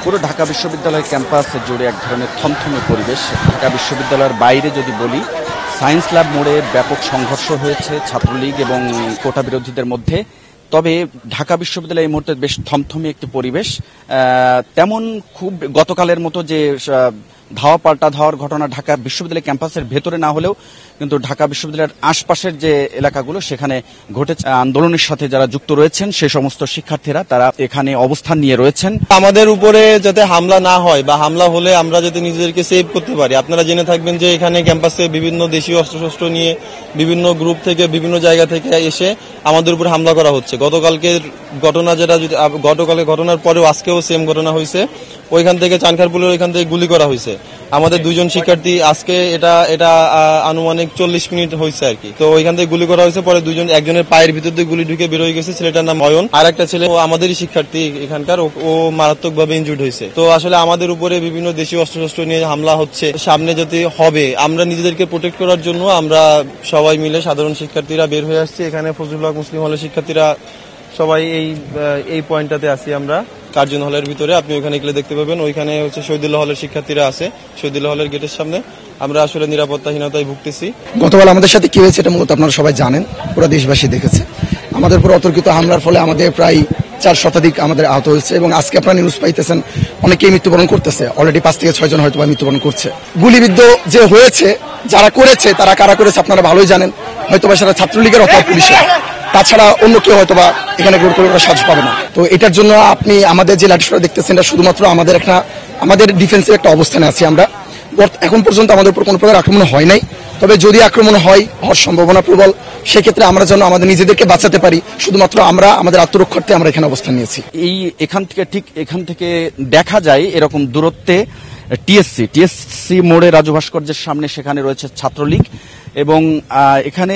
পুরো ঢাকা বিশ্ববিদ্যালয় ক্যাম্পাস জুড়ে এক ধরনের থমথমে পরিবেশ। ঢাকা বিশ্ববিদ্যালয়ের বাইরে যদি বলি, সায়েন্স ল্যাব মোড়ে ব্যাপক সংঘর্ষ হয়েছে ছাত্রলীগ এবং কোটা বিরোধীদের মধ্যে। তবে ঢাকা বিশ্ববিদ্যালয় এই মুহূর্তে বেশ থমথমে একটি পরিবেশ। তেমন খুব গতকালের মতো যে ধাওয়া পাল্টা ধাওয়ার ঘটনা ঢাকা বিশ্ববিদ্যালয় ক্যাম্পাসের ভেতরে না হলেও কিন্তু ঢাকা বিশ্ববিদ্যালয়ের আশপাশের যে এলাকাগুলো সেখানে ঘটেছে। আন্দোলনের সাথে যারা যুক্ত রয়েছেন সে সমস্ত শিক্ষার্থীরা তারা এখানে অবস্থান নিয়ে রয়েছেন। আমাদের উপরে যাতে হামলা না হয় বা হামলা হলে আমরা যাতে নিজেদেরকে সেভ করতে পারি। আপনারা জেনে থাকবেন যে এখানে ক্যাম্পাসে বিভিন্ন দেশীয় অস্ত্রশস্ত্র নিয়ে বিভিন্ন গ্রুপ থেকে বিভিন্ন জায়গা থেকে এসে আমাদের উপর হামলা করা হচ্ছে। গতকালকের ঘটনা যেটা গতকালের ঘটনার পরেও আজকেও সেম ঘটনা হয়েছে। ওইখান থেকে চানখারপুলের ওইখান থেকে গুলি করা হয়েছে আমাদের দুইজন শিক্ষার্থী। আজকে এটা আনুমানিক 40 মিনিট হয়েছে আর কি। তো ওইখান থেকে গুলি করা হয়েছে, পরে একজনের পায়ের ভিতর দিয়ে গুলি ঢুকে বের হয়ে গেছে, ছেলেটার নাম অয়ন। আর একটা ছেলে আমাদেরই শিক্ষার্থী এখানকার, ও মারাত্মকভাবে ইনজুর্ড হয়েছে। তো আসলে আমাদের উপরে বিভিন্ন দেশীয় অস্ত্রশস্ত্র নিয়ে হামলা হচ্ছে। সামনে যদি হবে, আমরা নিজেদেরকে প্রোটেক্ট করার জন্য আমরা সবাই মিলে সাধারণ শিক্ষার্থীরা বের হয়ে আসছি। এখানে ফজলুল হক মুসলিম হলের শিক্ষার্থীরা সবাই এই পয়েন্টটাতে আছি আমরা কার্জন হলের ভিতরে। আপনি ওইখানে গেলে দেখতে পাবেন, ওইখানে হচ্ছে শহীদুল্লাহ হলের শিক্ষার্থীরা আছে। শহীদুল্লাহ হলের গেটের সামনে আমরা আসলে নিরাপত্তাহীনতায় ভুগতেছি। গতকাল আমাদের সাথে কি হয়েছে এটা মূলত আপনারা সবাই জানেন, পুরো দেশবাসী দেখেছে। আমাদের উপর অতর্কিত হামলার ফলে আমাদের প্রায় 4 শতাধিক আমাদের আহত হয়েছে এবং আজকে আপনারা নিউজ পাইতেছেন অনেকেই মৃত্যুবরণ করতেছে। অলরেডি 5 থেকে 6 জন হয়তো মৃত্যুবরণ করছে। গুলিবিদ্ধ যে হয়েছে, যারা করেছে তারা কারা করেছে আপনারা ভালোই জানেন। হয়তো বা সেটা ছাত্রলীগের অথবা পুলিশের, তাছাড়া অন্য কেউ হয়তো বা এখানে সাহস পাবে না। তো এটার জন্য আপনি আমাদের যে লাঠিসোঁটা দেখতেছেন এটা শুধুমাত্র আমাদের ডিফেন্সের একটা অবস্থানে আছি আমরা। এখন পর্যন্ত আমাদের উপর কোনো প্রকার আক্রমণ হয় নাই। তবে যদি আক্রমণ হওয়ার সম্ভাবনা প্রবল, সেক্ষেত্রে আমরা যেন আমাদের নিজেদেরকে বাঁচাতে পারি, শুধুমাত্র আমরা আমাদের আত্মরক্ষার্থে আমরা এখানে অবস্থান নিয়েছি। এখান থেকে দেখা যায় এরকম দূরত্বে টিএসসি মোড়ে রাজু ভাস্কর্যের সামনে সেখানে রয়েছে ছাত্রলীগ এবং এখানে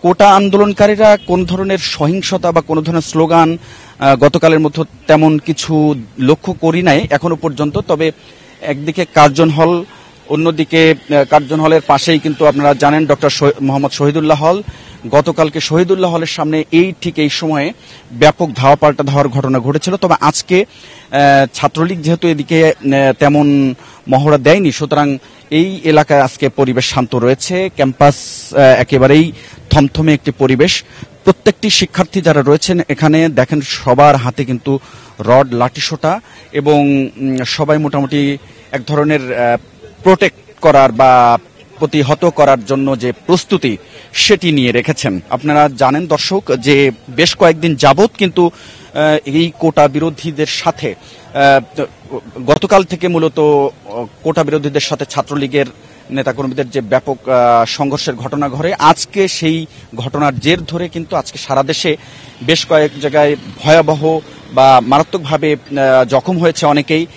কোটা আন্দোলনকারীরা কোন ধরনের সহিংসতা বা কোন ধরনের স্লোগান গতকালের মতো তেমন কিছু লক্ষ্য করি নাই এখনো পর্যন্ত। তবে একদিকে কার্জন হল, অন্যদিকে কার্জন হলের পাশেই কিন্তু আপনারা জানেন ডক্টর মোহাম্মদ শহীদুল্লাহ হল। গতকালকে শহীদুল্লাহ হলের সামনে ঠিক এই সময়ে ব্যাপক ধাওয়া পাল্টা ধাওয়ার ঘটনা ঘটেছিল। তবে আজকে ছাত্রলীগ যেহেতু এদিকে তেমন মহড়া দেয়নি, সুতরাং এই এলাকায় আজকে পরিবেশ শান্ত রয়েছে। ক্যাম্পাস একেবারেই থমথমে একটি পরিবেশ। প্রত্যেকটি শিক্ষার্থী যারা রয়েছেন এখানে দেখেন সবার হাতে কিন্তু রড, লাঠিসোঁটা এবং সবাই মোটামুটি এক ধরনের প্রোটেক্ট করার বা প্রতিহত করার জন্য যে প্রস্তুতি সেটি নিয়ে রেখেছেন। আপনারা জানেন দর্শক যে বেশ কয়েকদিন যাবৎ কিন্তু এই কোটা বিরোধীদের সাথে গতকাল থেকে মূলত কোটা বিরোধীদের সাথে ছাত্রলীগের নেতাকর্মীদের যে ব্যাপক সংঘর্ষের ঘটনা ঘটে, আজকে সেই ঘটনার জের ধরে কিন্তু আজকে সারা দেশে বেশ কয়েক জায়গায় ভয়াবহ বা মারাত্মকভাবে জখম হয়েছে অনেকেই।